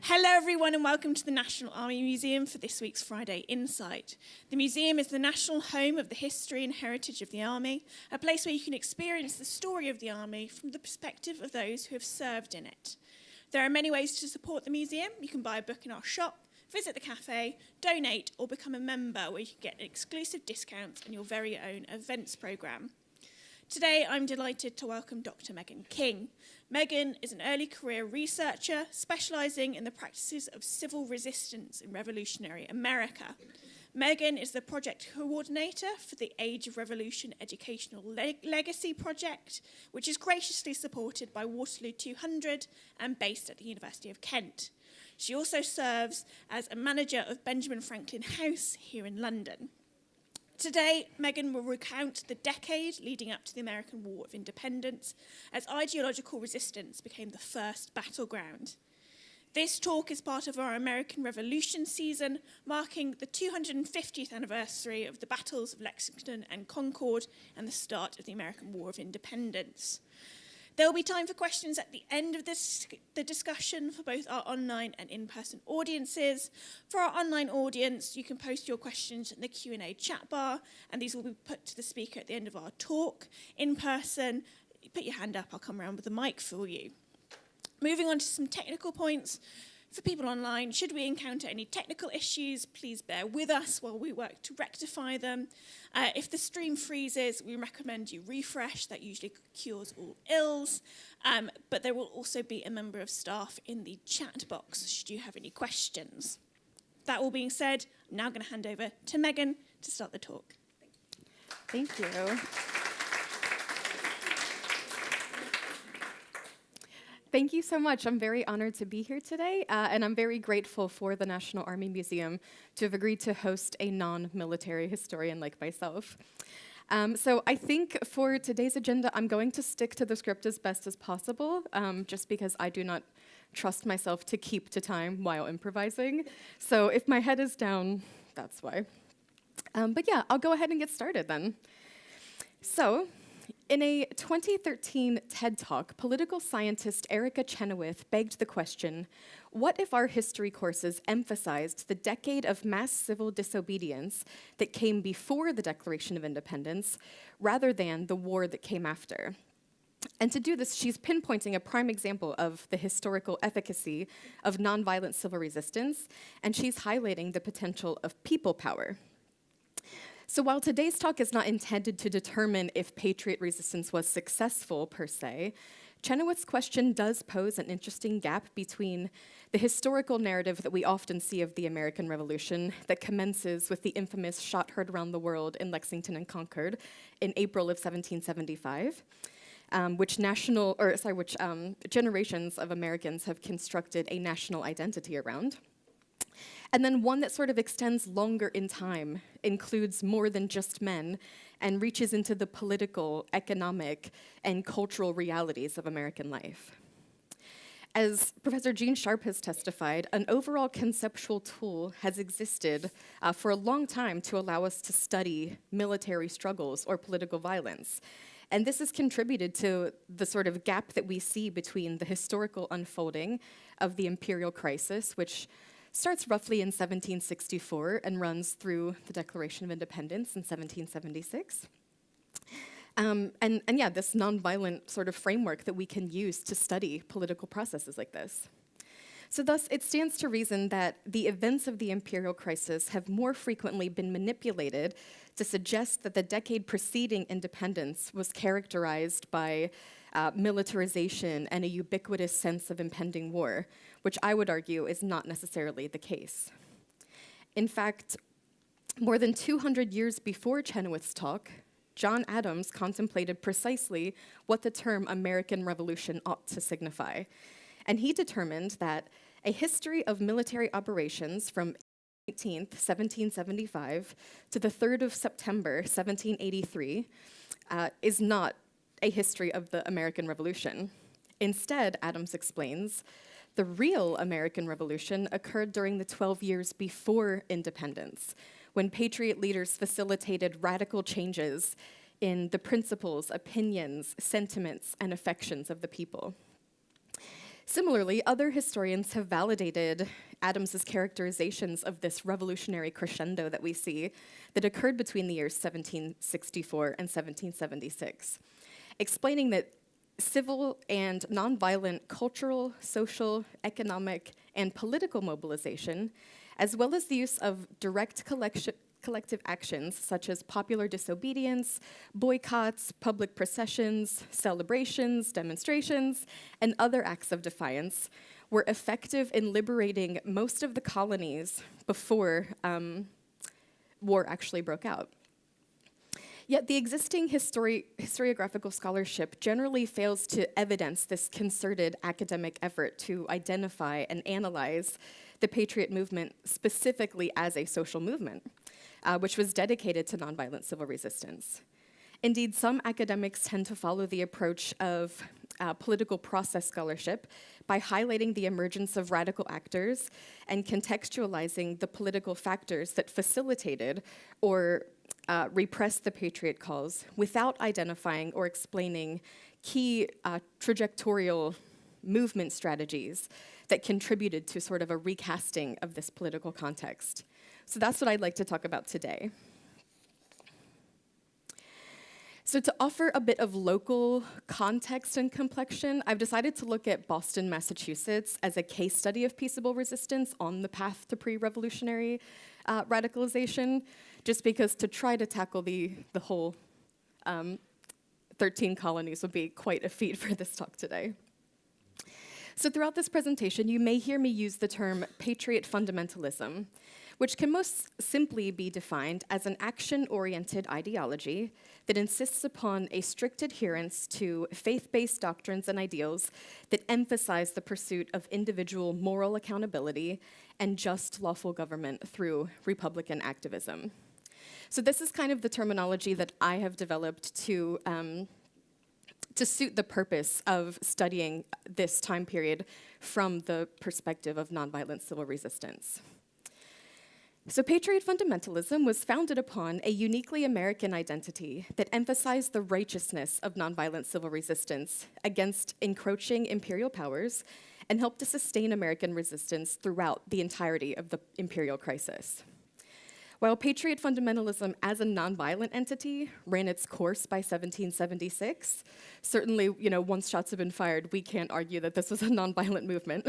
Hello everyone and welcome to the National Army Museum for this week's Friday Insight. The museum is the national home of the history and heritage of the Army, a place where you can experience the story of the Army from the perspective of those who have served in it. There are many ways to support the museum. You can buy a book in our shop, visit the cafe, donate or become a member where you can get exclusive discounts and your very own events programme. Today, I'm delighted to welcome Dr. Megan King. Megan is an early career researcher specialising in the practices of civil resistance in revolutionary America. Megan is the project coordinator for the Age of Revolution Educational Legacy Project, which is graciously supported by Waterloo 200 and based at the University of Kent. She also serves as a manager of Benjamin Franklin House here in London. Today, Megan will recount the decade leading up to the American War of Independence as ideological resistance became the first battleground. This talk is part of our American Revolution season, marking the 250th anniversary of the battles of Lexington and Concord and the start of the American War of Independence. There will be time for questions at the end of the discussion for both our online and in-person audiences. For our online audience, you can post your questions in the Q&A chat bar, and these will be put to the speaker at the end of our talk. In person, put your hand up, I'll come around with a mic for you. Moving on to some technical points. For people online, should we encounter any technical issues, please bear with us while we work to rectify them. If the stream freezes, we recommend you refresh. That usually cures all ills. But there will also be a member of staff in the chat box should you have any questions. That all being said, I'm now going to hand over to Megan to start the talk. Thank you. Thank you so much. I'm very honored to be here today, and I'm very grateful for the National Army Museum to have agreed to host a non-military historian like myself. So I think for today's agenda, I'm going to stick to the script as best as possible, just because I do not trust myself to keep to time while improvising. So if my head is down, that's why. But yeah, I'll go ahead and get started then. So, in a 2013 TED Talk, political scientist Erica Chenoweth begged the question, what if our history courses emphasized the decade of mass civil disobedience that came before the Declaration of Independence, rather than the war that came after? And to do this, she's pinpointing a prime example of the historical efficacy of nonviolent civil resistance, and she's highlighting the potential of people power. So while today's talk is not intended to determine if Patriot resistance was successful per se, Chenoweth's question does pose an interesting gap between the historical narrative that we often see of the American Revolution that commences with the infamous shot heard around the world in Lexington and Concord in April of 1775, which generations of Americans have constructed a national identity around. And then one that sort of extends longer in time, includes more than just men, and reaches into the political, economic, and cultural realities of American life. As Professor Gene Sharp has testified, an overall conceptual tool has existed for a long time to allow us to study military struggles or political violence. And this has contributed to the sort of gap that we see between the historical unfolding of the imperial crisis, which starts roughly in 1764 and runs through the Declaration of Independence in 1776. And yeah, this nonviolent sort of framework that we can use to study political processes like this. So thus, it stands to reason that the events of the imperial crisis have more frequently been manipulated to suggest that the decade preceding independence was characterized by militarization and a ubiquitous sense of impending war, which I would argue is not necessarily the case. In fact, more than 200 years before Chenoweth's talk, John Adams contemplated precisely what the term American Revolution ought to signify. And he determined that a history of military operations from 19th, 1775 to the 3rd of September, 1783, is not a history of the American Revolution. Instead, Adams explains, the real American Revolution occurred during the 12 years before independence, when Patriot leaders facilitated radical changes in the principles, opinions, sentiments, and affections of the people. Similarly, other historians have validated Adams's characterizations of this revolutionary crescendo that we see that occurred between the years 1764 and 1776, explaining that civil and nonviolent cultural, social, economic, and political mobilization, as well as the use of direct collective actions such as popular disobedience, boycotts, public processions, celebrations, demonstrations, and other acts of defiance, were effective in liberating most of the colonies before war actually broke out. Yet the existing historiographical scholarship generally fails to evidence this concerted academic effort to identify and analyze the Patriot movement specifically as a social movement, which was dedicated to nonviolent civil resistance. Indeed, some academics tend to follow the approach of political process scholarship by highlighting the emergence of radical actors and contextualizing the political factors that facilitated or repressed the Patriot cause without identifying or explaining key trajectorial movement strategies that contributed to sort of a recasting of this political context. So that's what I'd like to talk about today. So to offer a bit of local context and complexion, I've decided to look at Boston, Massachusetts as a case study of peaceable resistance on the path to pre-revolutionary radicalization, just because to try to tackle the whole 13 colonies would be quite a feat for this talk today. So throughout this presentation, you may hear me use the term Patriot fundamentalism, which can most simply be defined as an action-oriented ideology that insists upon a strict adherence to faith-based doctrines and ideals that emphasize the pursuit of individual moral accountability and just lawful government through Republican activism. So this is kind of the terminology that I have developed to suit the purpose of studying this time period from the perspective of nonviolent civil resistance. So Patriot fundamentalism was founded upon a uniquely American identity that emphasized the righteousness of nonviolent civil resistance against encroaching imperial powers and helped to sustain American resistance throughout the entirety of the imperial crisis. While Patriot fundamentalism as a nonviolent entity ran its course by 1776, certainly, once shots have been fired, we can't argue that this was a nonviolent movement.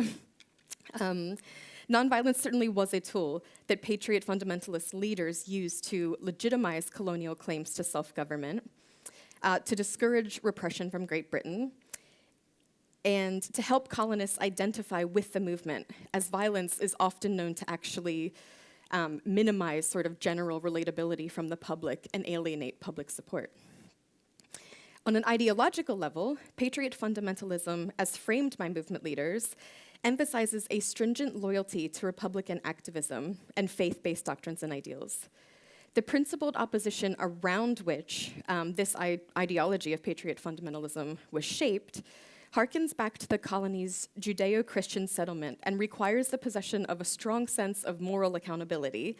Nonviolence certainly was a tool that Patriot fundamentalist leaders used to legitimize colonial claims to self-government, to discourage repression from Great Britain, and to help colonists identify with the movement, as violence is often known to actually minimize sort of general relatability from the public and alienate public support. On an ideological level, Patriot fundamentalism, as framed by movement leaders, emphasizes a stringent loyalty to Republican activism and faith-based doctrines and ideals. The principled opposition around which this ideology of Patriot fundamentalism was shaped harkens back to the colony's Judeo-Christian settlement and requires the possession of a strong sense of moral accountability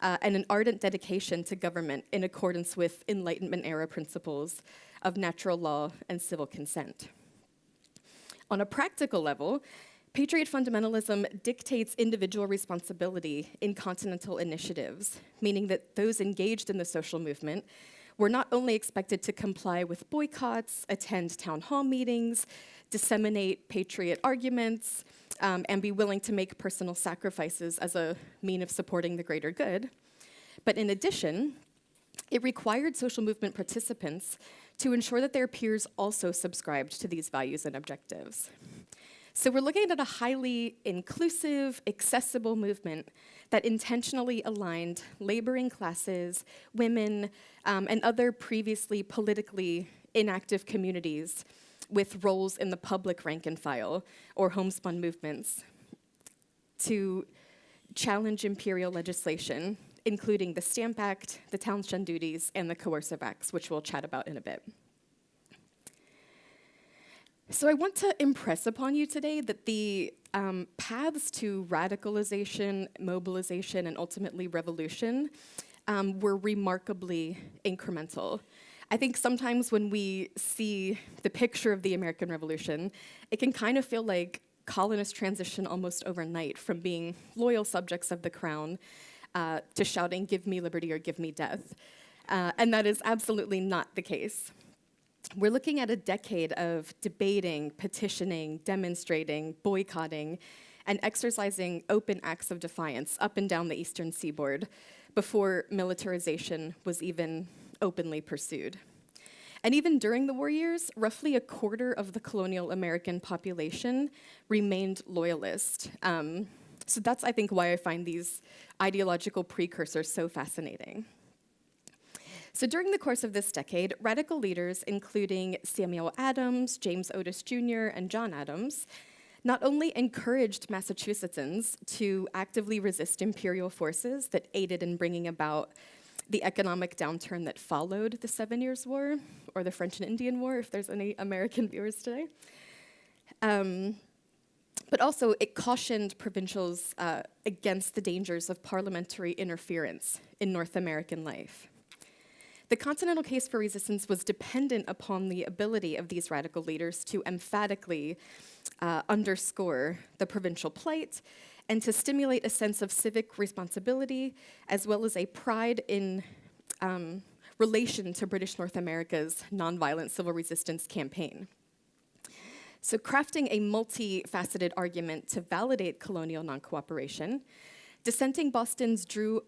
and an ardent dedication to government in accordance with Enlightenment-era principles of natural law and civil consent. On a practical level, Patriot fundamentalism dictates individual responsibility in continental initiatives, meaning that those engaged in the social movement were not only expected to comply with boycotts, attend town hall meetings, disseminate patriot arguments, and be willing to make personal sacrifices as a mean of supporting the greater good, but in addition, it required social movement participants to ensure that their peers also subscribed to these values and objectives. So we're looking at a highly inclusive, accessible movement that intentionally aligned laboring classes, women, and other previously politically inactive communities with roles in the public rank and file or homespun movements to challenge imperial legislation, including the Stamp Act, the Townshend Duties, and the Coercive Acts, which we'll chat about in a bit. So I want to impress upon you today that the paths to radicalization, mobilization, and ultimately revolution were remarkably incremental. I think sometimes when we see the picture of the American Revolution, it can kind of feel like colonists transition almost overnight from being loyal subjects of the crown to shouting, "Give me liberty or give me death." And that is absolutely not the case. We're looking at a decade of debating, petitioning, demonstrating, boycotting, and exercising open acts of defiance up and down the eastern seaboard before militarization was even openly pursued. And even during the war years, roughly a quarter of the colonial American population remained loyalist. So that's, I think, why I find these ideological precursors so fascinating. So during the course of this decade, radical leaders, including Samuel Adams, James Otis Jr., and John Adams, not only encouraged Massachusettsans to actively resist imperial forces that aided in bringing about the economic downturn that followed the 7 Years' War, or the French and Indian War, if there's any American viewers today. But also, it cautioned provincials against the dangers of parliamentary interference in North American life. The continental case for resistance was dependent upon the ability of these radical leaders to emphatically underscore the provincial plight and to stimulate a sense of civic responsibility, as well as a pride in relation to British North America's nonviolent civil resistance campaign. So crafting a multifaceted argument to validate colonial non-cooperation, dissenting Bostonians drew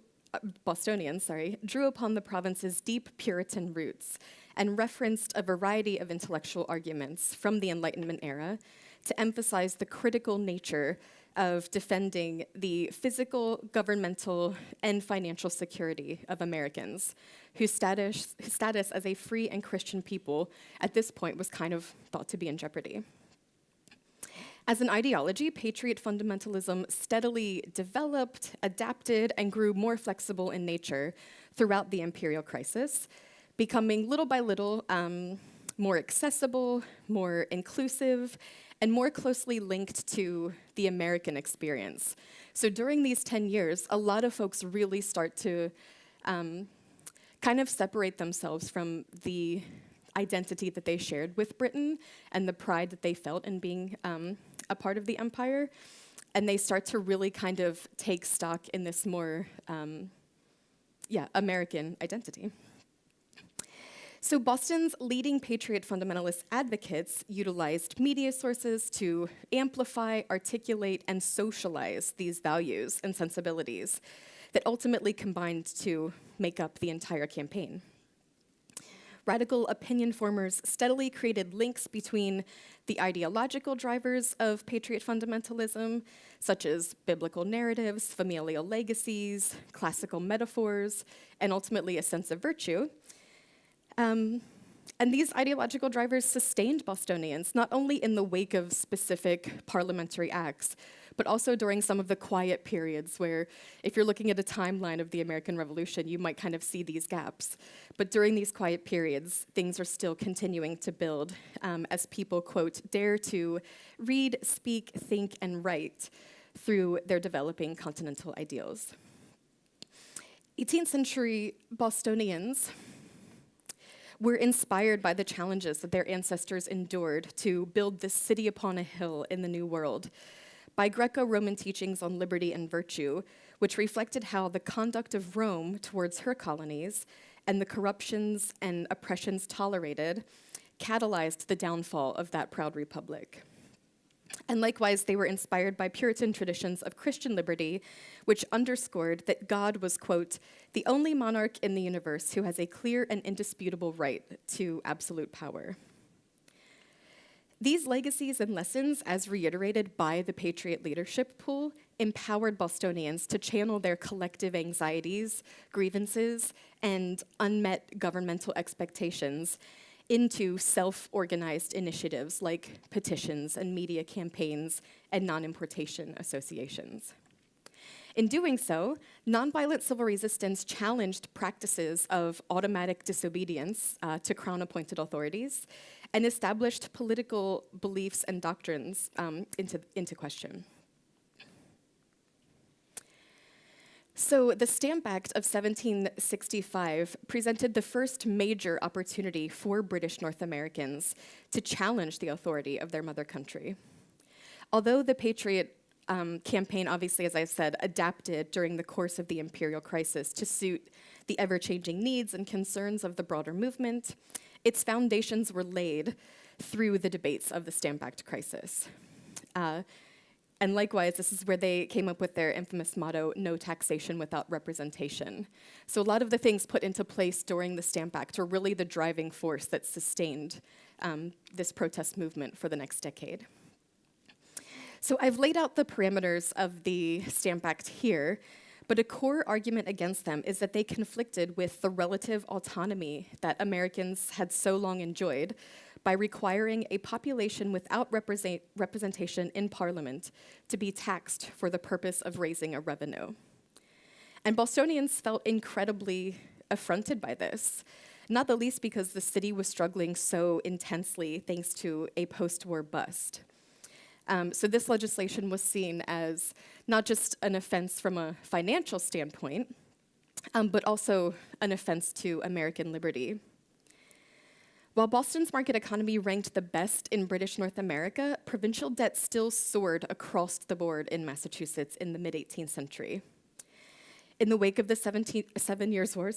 upon the province's deep Puritan roots and referenced a variety of intellectual arguments from the Enlightenment era to emphasize the critical nature of defending the physical, governmental, and financial security of Americans, whose status as a free and Christian people at this point was kind of thought to be in jeopardy. As an ideology, Patriot fundamentalism steadily developed, adapted, and grew more flexible in nature throughout the imperial crisis, becoming little by little more accessible, more inclusive, and more closely linked to the American experience. So during these 10 years, a lot of folks really start to kind of separate themselves from the identity that they shared with Britain and the pride that they felt in being a part of the empire. And they start to really kind of take stock in this more, American identity. So Boston's leading Patriot fundamentalist advocates utilized media sources to amplify, articulate, and socialize these values and sensibilities that ultimately combined to make up the entire campaign. Radical opinion formers steadily created links between the ideological drivers of Patriot fundamentalism, such as biblical narratives, familial legacies, classical metaphors, and ultimately a sense of virtue. And these ideological drivers sustained Bostonians, not only in the wake of specific parliamentary acts, but also during some of the quiet periods where, if you're looking at a timeline of the American Revolution, you might kind of see these gaps. But during these quiet periods, things are still continuing to build as people, quote, dare to read, speak, think, and write through their developing continental ideals. 18th century Bostonians were inspired by the challenges that their ancestors endured to build this city upon a hill in the New World, by Greco-Roman teachings on liberty and virtue, which reflected how the conduct of Rome towards her colonies and the corruptions and oppressions tolerated catalyzed the downfall of that proud republic. And likewise, they were inspired by Puritan traditions of Christian liberty, which underscored that God was, quote, the only monarch in the universe who has a clear and indisputable right to absolute power. These legacies and lessons, as reiterated by the Patriot leadership pool, empowered Bostonians to channel their collective anxieties, grievances, and unmet governmental expectations into self-organized initiatives like petitions and media campaigns and non-importation associations. In doing so, nonviolent civil resistance challenged practices of automatic disobedience to Crown-appointed authorities and established political beliefs and doctrines into question. So the Stamp Act of 1765 presented the first major opportunity for British North Americans to challenge the authority of their mother country. Although the Patriot campaign, obviously, as I said, adapted during the course of the imperial crisis to suit the ever-changing needs and concerns of the broader movement, its foundations were laid through the debates of the Stamp Act crisis. And likewise, this is where they came up with their infamous motto, "No taxation without representation." So a lot of the things put into place during the Stamp Act were really the driving force that sustained this protest movement for the next decade. So I've laid out the parameters of the Stamp Act here, but a core argument against them is that they conflicted with the relative autonomy that Americans had so long enjoyed by requiring a population without representation in Parliament to be taxed for the purpose of raising a revenue. And Bostonians felt incredibly affronted by this, not the least because the city was struggling so intensely thanks to a post-war bust. So this legislation was seen as not just an offense from a financial standpoint, but also an offense to American liberty. While Boston's market economy ranked the best in British North America, provincial debt still soared across the board in Massachusetts in the mid-18th century. In the wake of the 7 Years' War,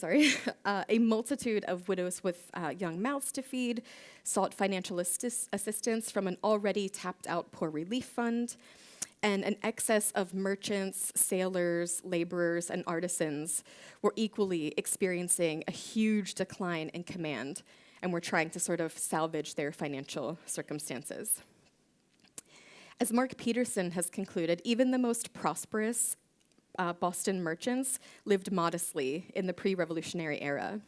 a multitude of widows with young mouths to feed sought financial assistance from an already tapped-out poor relief fund, and an excess of merchants, sailors, laborers, and artisans were equally experiencing a huge decline in command, and were trying to sort of salvage their financial circumstances. As Mark Peterson has concluded, even the most prosperous Boston merchants lived modestly in the pre-revolutionary era.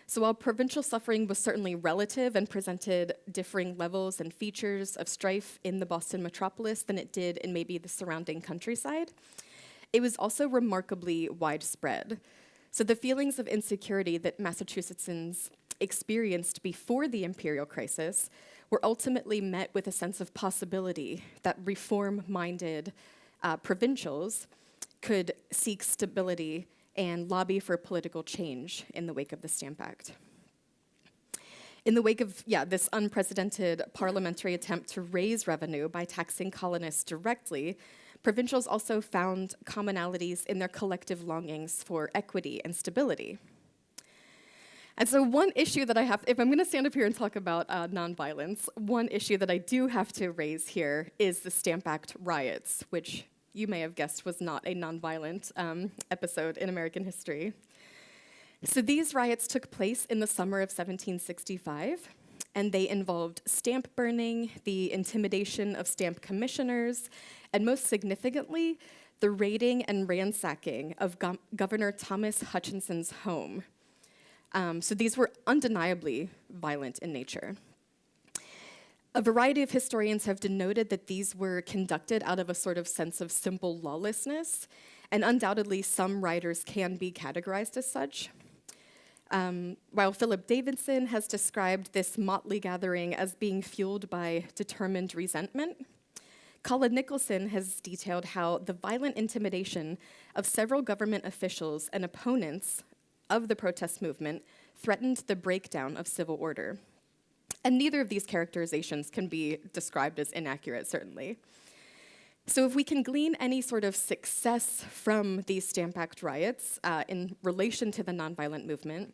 So while provincial suffering was certainly relative and presented differing levels and features of strife in the Boston metropolis than it did in maybe the surrounding countryside, it was also remarkably widespread. So the feelings of insecurity that Massachusettsans experienced before the imperial crisis were ultimately met with a sense of possibility that reform-minded provincials could seek stability and lobby for political change in the wake of the Stamp Act. In the wake of, this unprecedented parliamentary attempt to raise revenue by taxing colonists directly, provincials also found commonalities in their collective longings for equity and stability. And so one issue that I have, if I'm going to stand up here and talk about nonviolence, one issue that I do have to raise here is the Stamp Act riots, which you may have guessed was not a nonviolent episode in American history. So these riots took place in the summer of 1765, and they involved stamp burning, the intimidation of stamp commissioners, and most significantly, the raiding and ransacking of Governor Thomas Hutchinson's home. So these were undeniably violent in nature. A variety of historians have denoted that these were conducted out of a sort of sense of simple lawlessness, and undoubtedly some writers can be categorized as such. While Philip Davidson has described this motley gathering as being fueled by determined resentment, Colin Nicholson has detailed how the violent intimidation of several government officials and opponents of the protest movement threatened the breakdown of civil order. And neither of these characterizations can be described as inaccurate, certainly. So if we can glean any sort of success from these Stamp Act riots in relation to the nonviolent movement,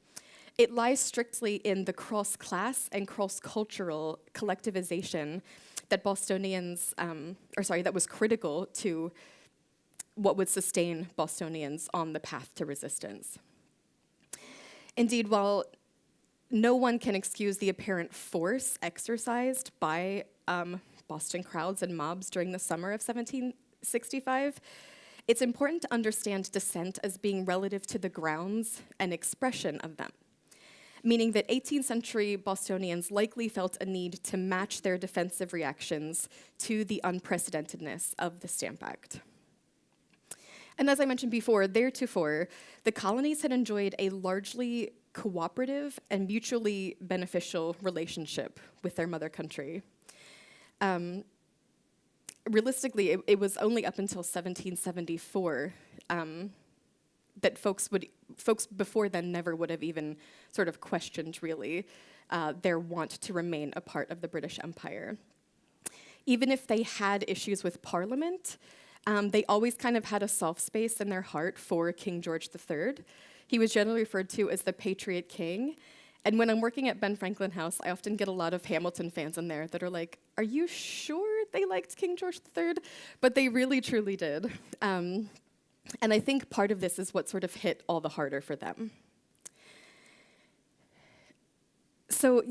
it lies strictly in the cross-class and cross-cultural collectivization that that was critical to what would sustain Bostonians on the path to resistance. Indeed, while no one can excuse the apparent force exercised by Boston crowds and mobs during the summer of 1765, it's important to understand dissent as being relative to the grounds and expression of them, meaning that 18th century Bostonians likely felt a need to match their defensive reactions to the unprecedentedness of the Stamp Act. And as I mentioned before, theretofore, the colonies had enjoyed a largely cooperative and mutually beneficial relationship with their mother country. Realistically, it was only up until 1774 that folks before then never would have even sort of questioned, really, their want to remain a part of the British Empire. Even if they had issues with Parliament, they always kind of had a soft space in their heart for King George III. He was generally referred to as the Patriot King. And when I'm working at Ben Franklin House, I often get a lot of Hamilton fans in there that are like, are you sure they liked King George III? But they really, truly did. And I think part of this is what sort of hit all the harder for them. So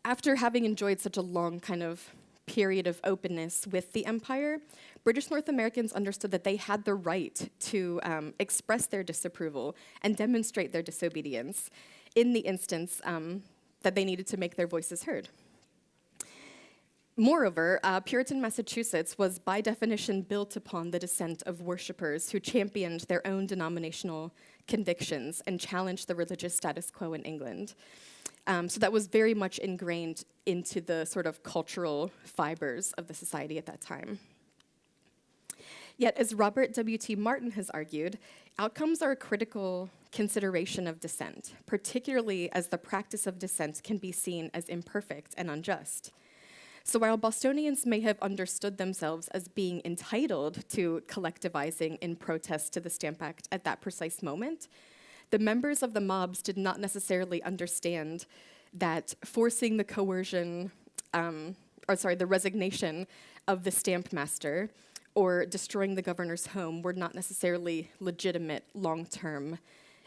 after having enjoyed such a long kind of period of openness with the empire, British North Americans understood that they had the right to express their disapproval and demonstrate their disobedience in the instance that they needed to make their voices heard. Moreover, Puritan Massachusetts was by definition built upon the descent of worshippers who championed their own denominational convictions and challenged the religious status quo in England. So that was very much ingrained into the sort of cultural fibers of the society at that time. Yet, as Robert W.T. Martin has argued, outcomes are a critical consideration of dissent, particularly as the practice of dissent can be seen as imperfect and unjust. So while Bostonians may have understood themselves as being entitled to collectivizing in protest to the Stamp Act at that precise moment, the members of the mobs did not necessarily understand that forcing the the resignation of the stamp master or destroying the governor's home were not necessarily legitimate long-term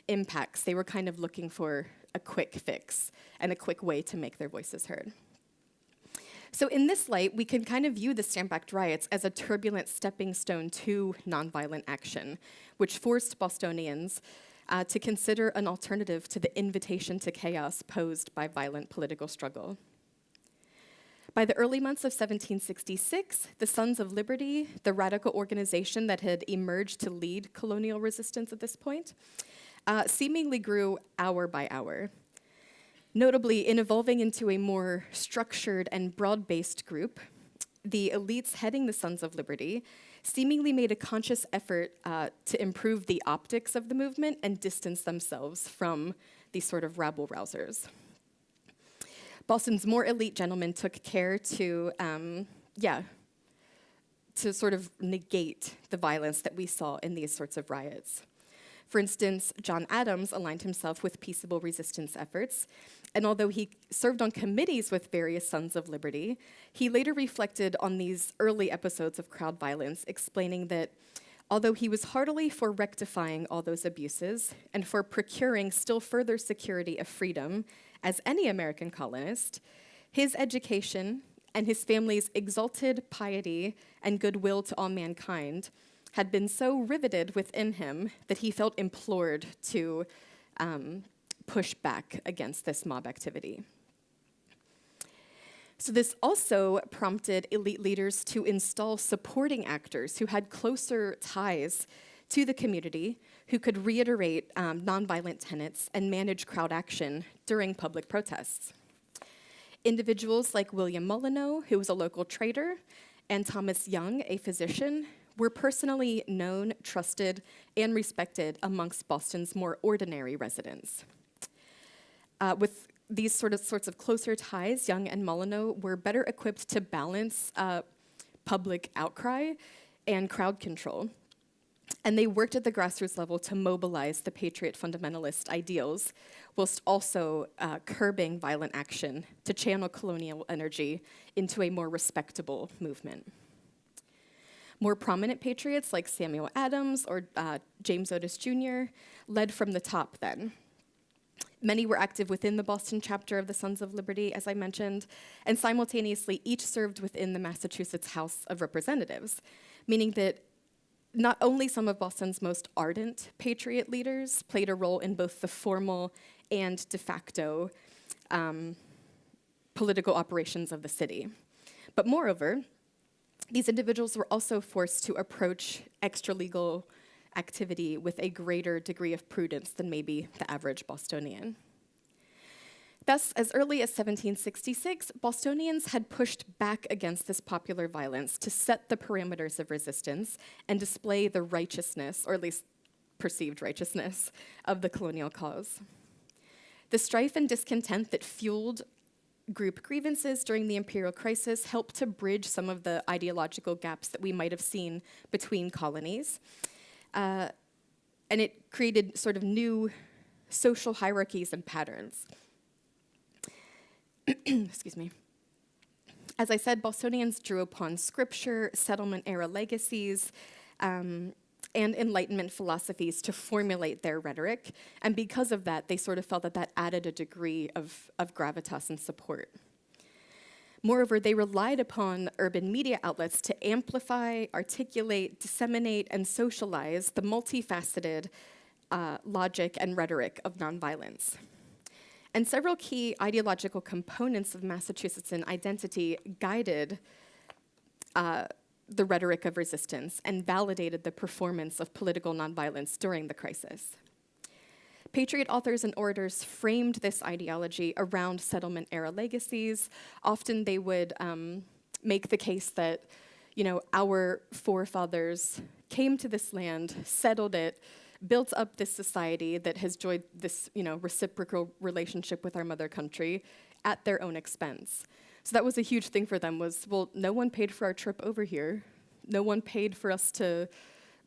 impacts. They were kind of looking for a quick fix and a quick way to make their voices heard. So in this light, we can kind of view the Stamp Act riots as a turbulent stepping stone to nonviolent action, which forced Bostonians to consider an alternative to the invitation to chaos posed by violent political struggle. By the early months of 1766, the Sons of Liberty, the radical organization that had emerged to lead colonial resistance at this point, seemingly grew hour by hour. Notably, in evolving into a more structured and broad-based group, the elites heading the Sons of Liberty seemingly made a conscious effort to improve the optics of the movement and distance themselves from these sort of rabble-rousers. Boston's more elite gentlemen took care to sort of negate the violence that we saw in these sorts of riots. For instance, John Adams aligned himself with peaceable resistance efforts, and although he served on committees with various Sons of Liberty, he later reflected on these early episodes of crowd violence, explaining that although he was heartily for rectifying all those abuses and for procuring still further security of freedom as any American colonist, his education and his family's exalted piety and goodwill to all mankind had been so riveted within him that he felt implored to push back against this mob activity. So this also prompted elite leaders to install supporting actors who had closer ties to the community, who could reiterate nonviolent tenets and manage crowd action during public protests. Individuals like William Molyneux, who was a local trader, and Thomas Young, a physician, were personally known, trusted, and respected amongst Boston's more ordinary residents. With these sorts of closer ties, Young and Molyneux were better equipped to balance public outcry and crowd control. And they worked at the grassroots level to mobilize the Patriot fundamentalist ideals, whilst also curbing violent action to channel colonial energy into a more respectable movement. More prominent patriots like Samuel Adams or James Otis Jr. led from the top then. Many were active within the Boston chapter of the Sons of Liberty, as I mentioned, and simultaneously each served within the Massachusetts House of Representatives, meaning that not only some of Boston's most ardent patriot leaders played a role in both the formal and de facto political operations of the city, but moreover, these individuals were also forced to approach extra-legal activity with a greater degree of prudence than maybe the average Bostonian. Thus, as early as 1766, Bostonians had pushed back against this popular violence to set the parameters of resistance and display the righteousness, or at least perceived righteousness, of the colonial cause. The strife and discontent that fueled group grievances during the imperial crisis helped to bridge some of the ideological gaps that we might have seen between colonies. And it created sort of new social hierarchies and patterns. Excuse me. As I said, Bostonians drew upon scripture, settlement-era legacies, and Enlightenment philosophies to formulate their rhetoric, and because of that, they sort of felt that that added a degree of gravitas and support. Moreover, they relied upon urban media outlets to amplify, articulate, disseminate, and socialize the multifaceted logic and rhetoric of nonviolence. And several key ideological components of Massachusetts identity guided the rhetoric of resistance and validated the performance of political nonviolence during the crisis. Patriot authors and orators framed this ideology around settlement-era legacies. Often they would make the case that, you know, our forefathers came to this land, settled it, built up this society that has enjoyed this, you know, reciprocal relationship with our mother country at their own expense. So that was a huge thing for them was, well, no one paid for our trip over here. No one paid for us to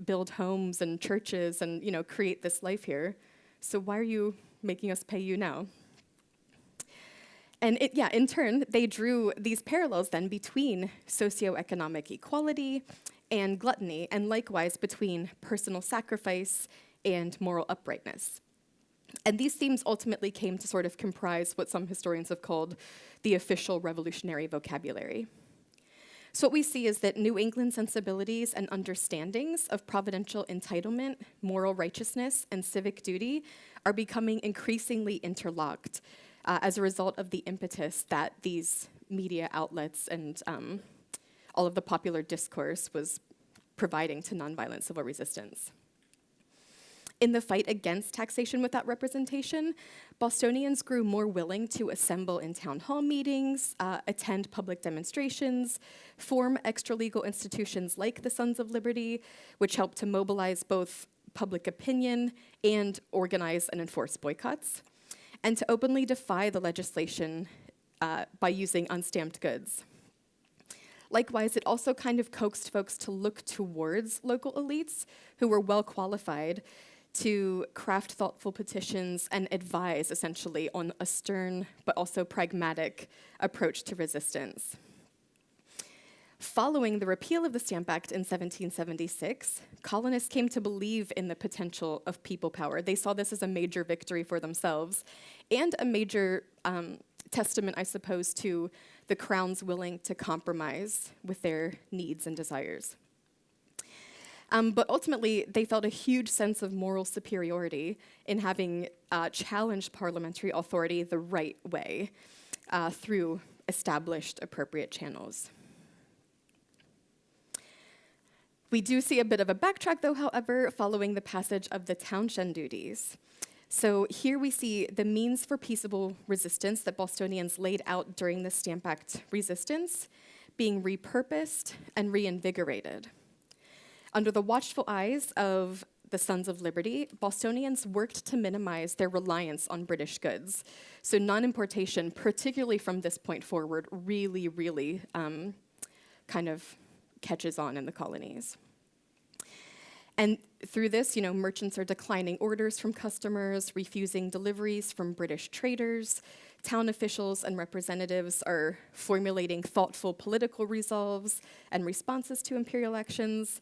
build homes and churches and, you know, create this life here. So why are you making us pay you now? And in turn, they drew these parallels then between socioeconomic equality and gluttony, and likewise between personal sacrifice and moral uprightness. And these themes ultimately came to sort of comprise what some historians have called the official revolutionary vocabulary. So what we see is that New England sensibilities and understandings of providential entitlement, moral righteousness, and civic duty are becoming increasingly interlocked as a result of the impetus that these media outlets and all of the popular discourse was providing to nonviolent civil resistance. In the fight against taxation without representation, Bostonians grew more willing to assemble in town hall meetings, attend public demonstrations, form extra-legal institutions like the Sons of Liberty, which helped to mobilize both public opinion and organize and enforce boycotts, and to openly defy the legislation by using unstamped goods. Likewise, it also kind of coaxed folks to look towards local elites who were well qualified to craft thoughtful petitions and advise, essentially, on a stern but also pragmatic approach to resistance. Following the repeal of the Stamp Act in 1776, colonists came to believe in the potential of people power. They saw this as a major victory for themselves and a major testament, I suppose, to the Crown's willing to compromise with their needs and desires. But ultimately, they felt a huge sense of moral superiority in having challenged parliamentary authority the right way through established appropriate channels. We do see a bit of a backtrack, though, however, following the passage of the Townshend duties. So here we see the means for peaceable resistance that Bostonians laid out during the Stamp Act resistance being repurposed and reinvigorated. Under the watchful eyes of the Sons of Liberty, Bostonians worked to minimize their reliance on British goods. So non-importation, particularly from this point forward, really kind of catches on in the colonies. And through this, merchants are declining orders from customers, refusing deliveries from British traders. Town officials and representatives are formulating thoughtful political resolves and responses to imperial actions.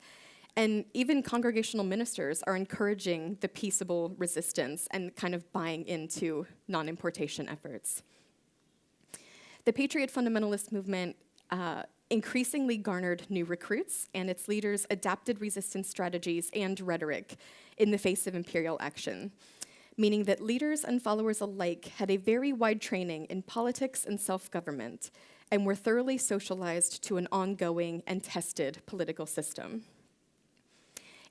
And even congregational ministers are encouraging the peaceable resistance and kind of buying into non-importation efforts. The Patriot fundamentalist movement increasingly garnered new recruits, and its leaders adapted resistance strategies and rhetoric in the face of imperial action, meaning that leaders and followers alike had a very wide training in politics and self-government and were thoroughly socialized to an ongoing and tested political system.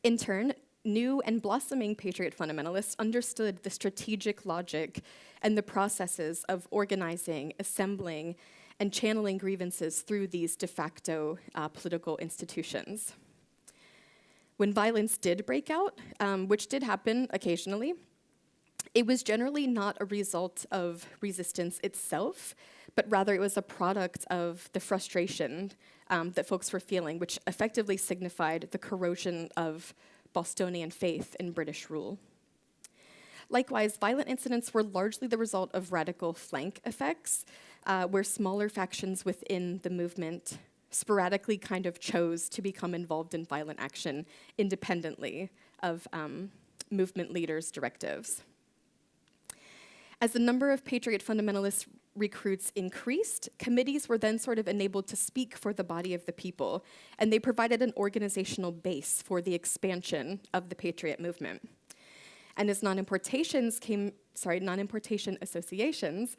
In turn, new and blossoming Patriot fundamentalists understood the strategic logic and the processes of organizing, assembling, and channeling grievances through these de facto political institutions. When violence did break out, which did happen occasionally, it was generally not a result of resistance itself, but rather it was a product of the frustration that folks were feeling, which effectively signified the corrosion of Bostonian faith in British rule. Likewise, violent incidents were largely the result of radical flank effects, where smaller factions within the movement sporadically kind of chose to become involved in violent action independently of movement leaders' directives. As the number of Patriot fundamentalist recruits increased, committees were then sort of enabled to speak for the body of the people, and they provided an organizational base for the expansion of the Patriot movement. And as non-importation associations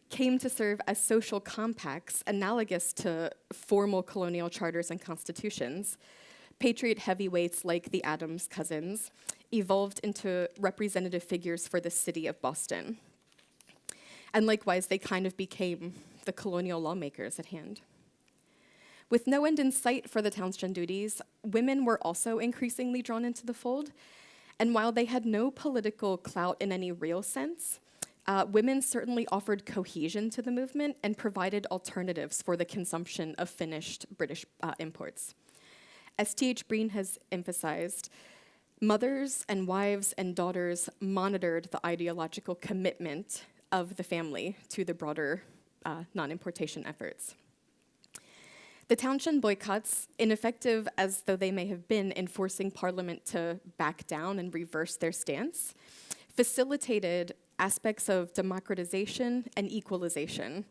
came to serve as social compacts analogous to formal colonial charters and constitutions, Patriot heavyweights like the Adams cousins evolved into representative figures for the city of Boston. And likewise, they kind of became the colonial lawmakers at hand. With no end in sight for the townshend duties, women were also increasingly drawn into the fold. And while they had no political clout in any real sense, women certainly offered cohesion to the movement and provided alternatives for the consumption of finished British imports. As T.H. Breen has emphasized, mothers and wives and daughters monitored the ideological commitment of the family to the broader non-importation efforts. The townshend boycotts, ineffective as though they may have been in forcing Parliament to back down and reverse their stance, facilitated aspects of democratization and equalization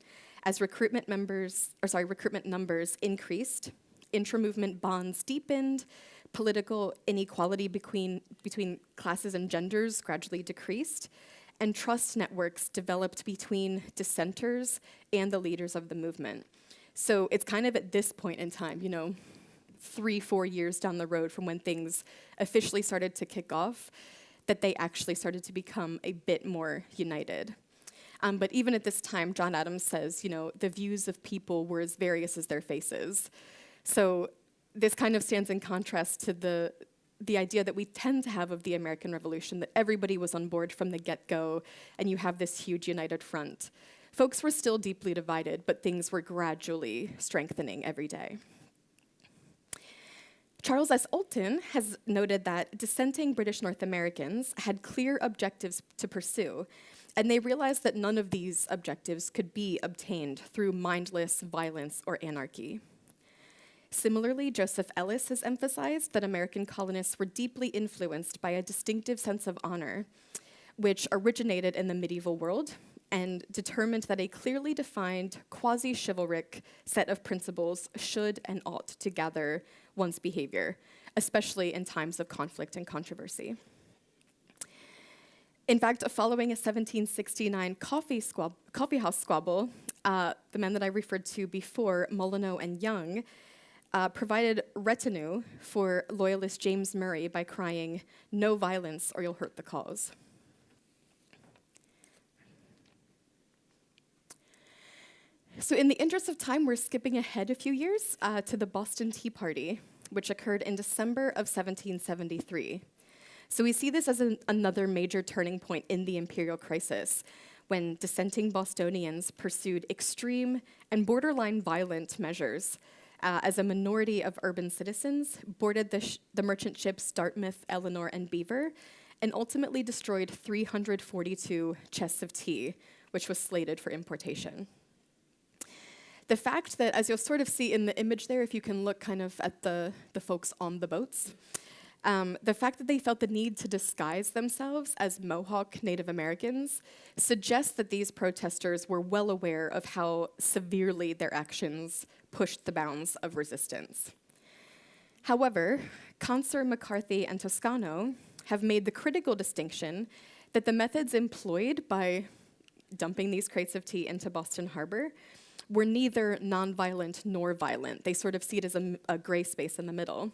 as recruitment numbers increased, intra-movement bonds deepened, political inequality between classes and genders gradually decreased, and trust networks developed between dissenters and the leaders of the movement. So it's kind of at this point in time, 3-4 years down the road from when things officially started to kick off, that they actually started to become a bit more united. But even at this time, John Adams says, the views of people were as various as their faces. So this kind of stands in contrast to the idea that we tend to have of the American Revolution, that everybody was on board from the get-go, and you have this huge united front. Folks were still deeply divided, but things were gradually strengthening every day. Charles S. Olton has noted that dissenting British North Americans had clear objectives to pursue, and they realized that none of these objectives could be obtained through mindless violence or anarchy. Similarly, Joseph Ellis has emphasized that American colonists were deeply influenced by a distinctive sense of honor, which originated in the medieval world and determined that a clearly defined quasi-chivalric set of principles should and ought to gather one's behavior, especially in times of conflict and controversy. In fact, following a 1769 coffeehouse squabble, the men that I referred to before, Molyneux and Young, provided retinue for loyalist James Murray by crying, "No violence or you'll hurt the cause." So in the interest of time, we're skipping ahead a few years to the Boston Tea Party, which occurred in December of 1773. So we see this as another major turning point in the imperial crisis, when dissenting Bostonians pursued extreme and borderline violent measures as a minority of urban citizens boarded the merchant ships Dartmouth, Eleanor, and Beaver, and ultimately destroyed 342 chests of tea, which was slated for importation. The fact that, as you'll sort of see in the image there, if you can look kind of at the folks on the boats, the fact that they felt the need to disguise themselves as Mohawk Native Americans suggests that these protesters were well aware of how severely their actions pushed the bounds of resistance. However, Conser, McCarthy, and Toscano have made the critical distinction that the methods employed by dumping these crates of tea into Boston Harbor were neither nonviolent nor violent. They sort of see it as a gray space in the middle.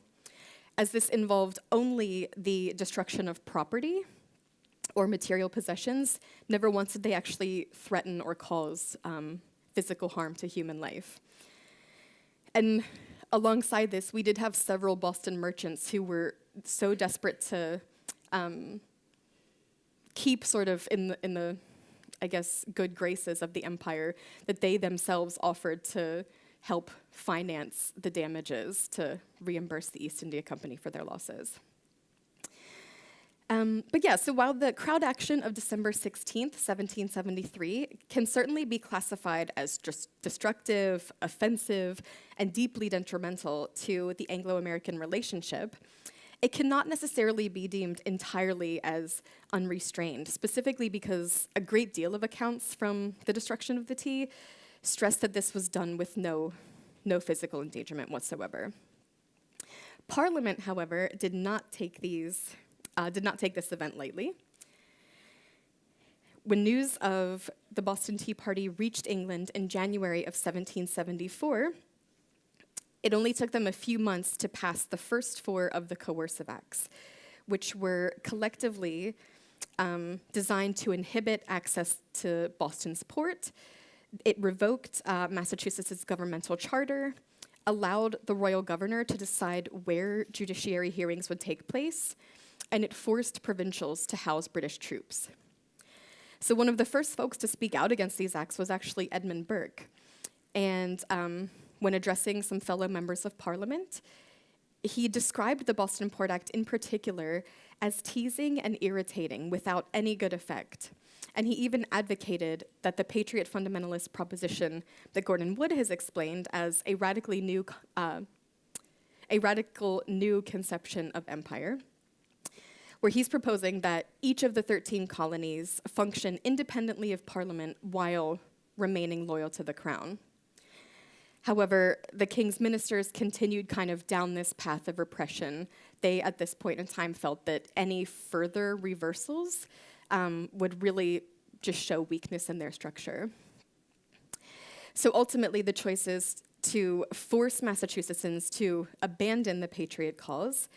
as this involved only the destruction of property or material possessions. Never once did they actually threaten or cause physical harm to human life. And alongside this, we did have several Boston merchants who were so desperate to keep sort of in the, I guess, good graces of the empire that they themselves offered to help finance the damages to reimburse the East India Company for their losses. But yeah, so while the crowd action of December 16th, 1773 can certainly be classified as just destructive, offensive, and deeply detrimental to the Anglo-American relationship, it cannot necessarily be deemed entirely as unrestrained, specifically because a great deal of accounts from the destruction of the tea stress that this was done with no physical endangerment whatsoever. Parliament, however, did not take this event lightly. When news of the Boston Tea Party reached England in January of 1774, it only took them a few months to pass the first 4 of the coercive acts, which were collectively designed to inhibit access to Boston's port. It revoked Massachusetts' governmental charter, allowed the royal governor to decide where judiciary hearings would take place, and it forced provincials to house British troops. So one of the first folks to speak out against these acts was actually Edmund Burke. And when addressing some fellow members of Parliament, he described the Boston Port Act in particular as teasing and irritating without any good effect. And he even advocated that the Patriot fundamentalist proposition that Gordon Wood has explained as a radical new conception of empire, where he's proposing that each of the 13 colonies function independently of Parliament while remaining loyal to the crown. However, the king's ministers continued kind of down this path of repression. They, at this point in time, felt that any further reversals would really just show weakness in their structure. So ultimately, the choice is to force Massachusettsans to abandon the Patriot cause,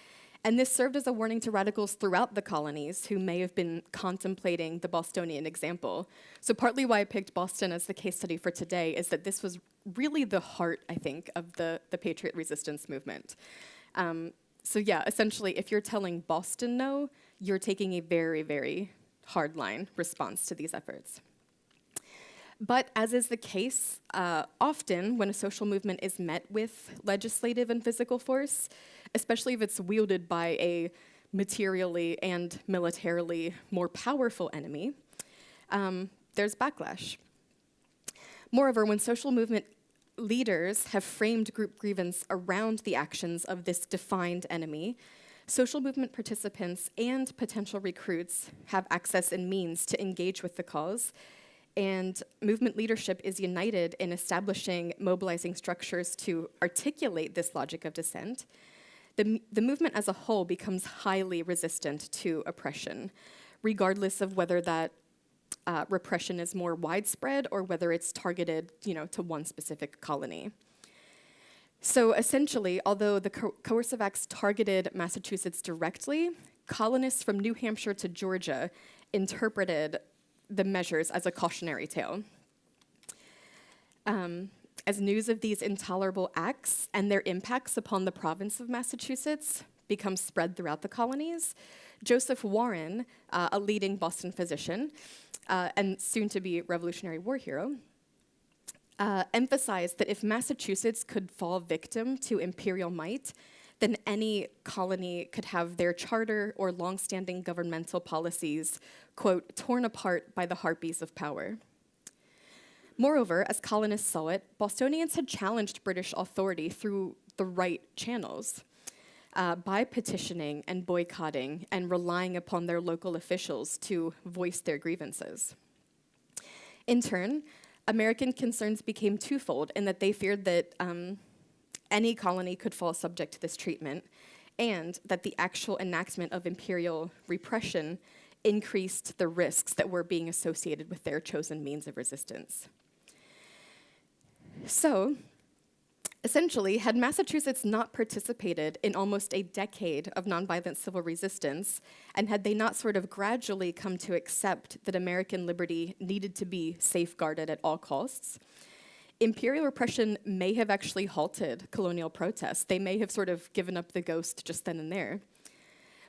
and this served as a warning to radicals throughout the colonies who may have been contemplating the Bostonian example. So partly why I picked Boston as the case study for today is that this was really the heart, I think, of the Patriot resistance movement. So yeah, essentially, if you're telling Boston no, you're taking a very, very hardline response to these efforts. But as is the case, often when a social movement is met with legislative and physical force, especially if it's wielded by a materially and militarily more powerful enemy, there's backlash. Moreover, when social movement leaders have framed group grievance around the actions of this defined enemy, social movement participants and potential recruits have access and means to engage with the cause, and movement leadership is united in establishing mobilizing structures to articulate this logic of dissent. The movement as a whole becomes highly resistant to oppression, regardless of whether that repression is more widespread or whether it's targeted, to one specific colony. So essentially, although the coercive acts targeted Massachusetts directly, colonists from New Hampshire to Georgia interpreted the measures as a cautionary tale. As news of these intolerable acts and their impacts upon the province of Massachusetts becomes spread throughout the colonies, Joseph Warren, a leading Boston physician and soon-to-be Revolutionary War hero, emphasized that if Massachusetts could fall victim to imperial might, then any colony could have their charter or longstanding governmental policies, quote, torn apart by the harpies of power. Moreover, as colonists saw it, Bostonians had challenged British authority through the right channels, by petitioning and boycotting and relying upon their local officials to voice their grievances. In turn, American concerns became twofold in that they feared that any colony could fall subject to this treatment, and that the actual enactment of imperial repression increased the risks that were being associated with their chosen means of resistance. So, Essentially, had Massachusetts not participated in almost a decade of nonviolent civil resistance, and had they not sort of gradually come to accept that American liberty needed to be safeguarded at all costs, imperial repression may have actually halted colonial protests. They may have sort of given up the ghost just then and there.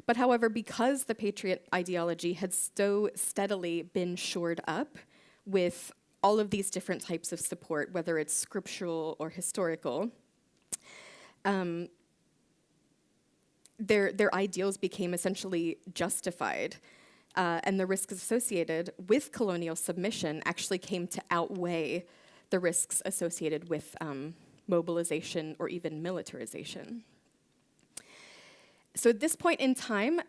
But however, because the Patriot ideology had so steadily been shored up with all of these different types of support, whether it's scriptural or historical, their ideals became essentially justified, and the risks associated with colonial submission actually came to outweigh the risks associated with mobilization or even militarization. So at this point in time,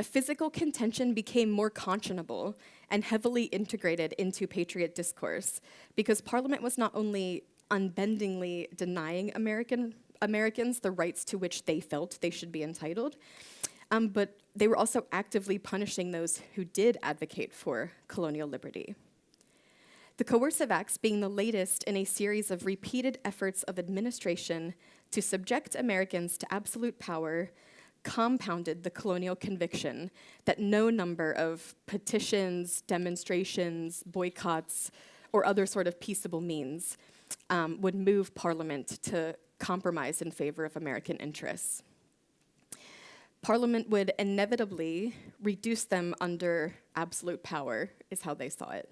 physical contention became more conscionable and heavily integrated into Patriot discourse, because Parliament was not only unbendingly denying Americans the rights to which they felt they should be entitled, but they were also actively punishing those who did advocate for colonial liberty. The Coercive Acts being the latest in a series of repeated efforts of administration to subject Americans to absolute power compounded the colonial conviction that no number of petitions, demonstrations, boycotts, or other sort of peaceable means would move Parliament to compromise in favor of American interests. Parliament would inevitably reduce them under absolute power, is how they saw it.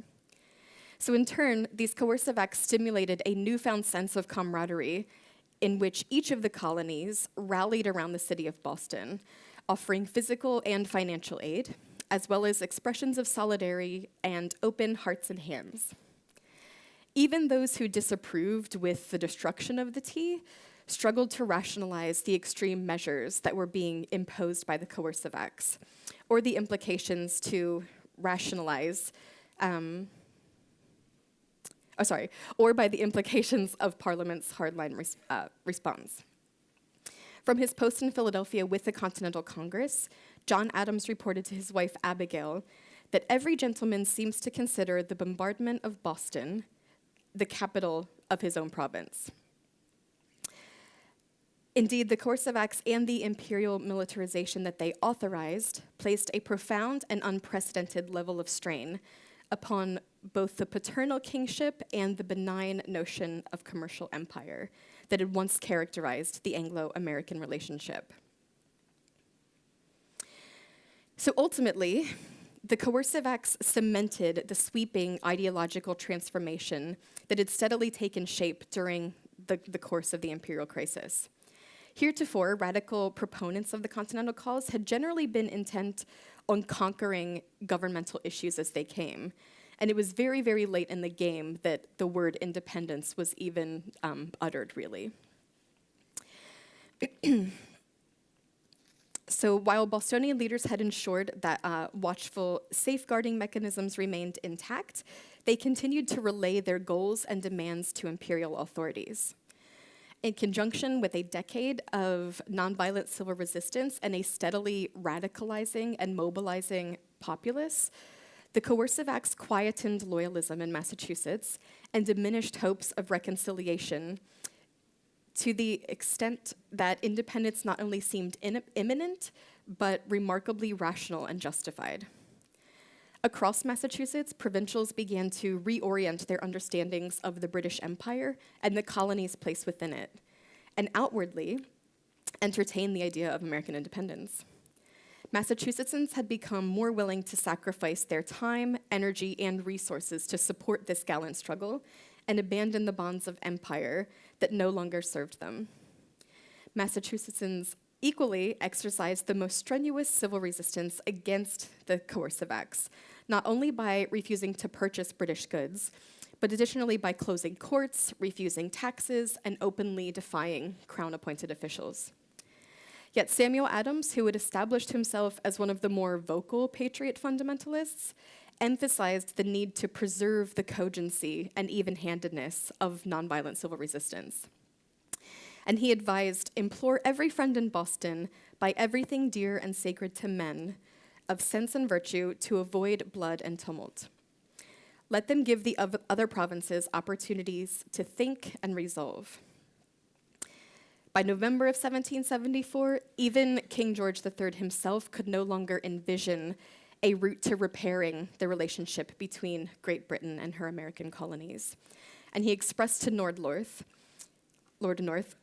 So in turn, these coercive acts stimulated a newfound sense of camaraderie in which each of the colonies rallied around the city of Boston, offering physical and financial aid, as well as expressions of solidarity and open hearts and hands. Even those who disapproved with the destruction of the tea struggled to rationalize the extreme measures that were being imposed by the coercive acts, or the implications to rationalize or by the implications of Parliament's hardline response. From his post in Philadelphia with the Continental Congress, John Adams reported to his wife Abigail that every gentleman seems to consider the bombardment of Boston the capital of his own province. Indeed, the coercive acts and the imperial militarization that they authorized placed a profound and unprecedented level of strain upon both the paternal kingship and the benign notion of commercial empire that had once characterized the Anglo-American relationship. So ultimately, the coercive acts cemented the sweeping ideological transformation that had steadily taken shape during the course of the imperial crisis. Heretofore, radical proponents of the Continental Cause had generally been intent on conquering governmental issues as they came. And it was very, very late in the game that the word independence was even uttered, really. So while Bostonian leaders had ensured that watchful safeguarding mechanisms remained intact, they continued to relay their goals and demands to imperial authorities. In conjunction with a decade of nonviolent civil resistance and a steadily radicalizing and mobilizing populace, the coercive acts quietened loyalism in Massachusetts and diminished hopes of reconciliation to the extent that independence not only seemed imminent, but remarkably rational and justified. Across Massachusetts, provincials began to reorient their understandings of the British Empire and the colony's place within it, and outwardly entertain the idea of American independence. Massachusettsans had become more willing to sacrifice their time, energy, and resources to support this gallant struggle and abandon the bonds of empire that no longer served them. Massachusettsans equally exercised the most strenuous civil resistance against the coercive acts, not only by refusing to purchase British goods, but additionally by closing courts, refusing taxes, and openly defying Crown-appointed officials. Yet Samuel Adams, who had established himself as one of the more vocal Patriot fundamentalists, emphasized the need to preserve the cogency and even-handedness of nonviolent civil resistance. And he advised, implore every friend in Boston, by everything dear and sacred to men, of sense and virtue, to avoid blood and tumult. Let them give the other provinces opportunities to think and resolve. By November of 1774, even King George III himself could no longer envision a route to repairing the relationship between Great Britain and her American colonies. And he expressed to Lord North,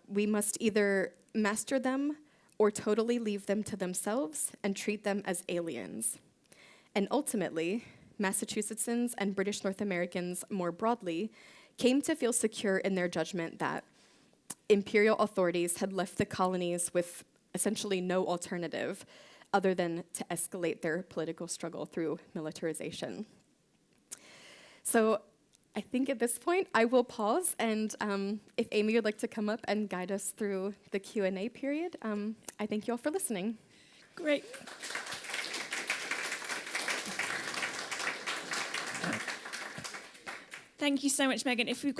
we must either master them or totally leave them to themselves and treat them as aliens. And ultimately, Massachusettsans and British North Americans more broadly came to feel secure in their judgment that imperial authorities had left the colonies with essentially no alternative other than to escalate their political struggle through militarization. So I think at this point I will pause, and if Amy would like to come up and guide us through the Q&A period, I thank you all for listening. Great. Thank you so much, Megan. If we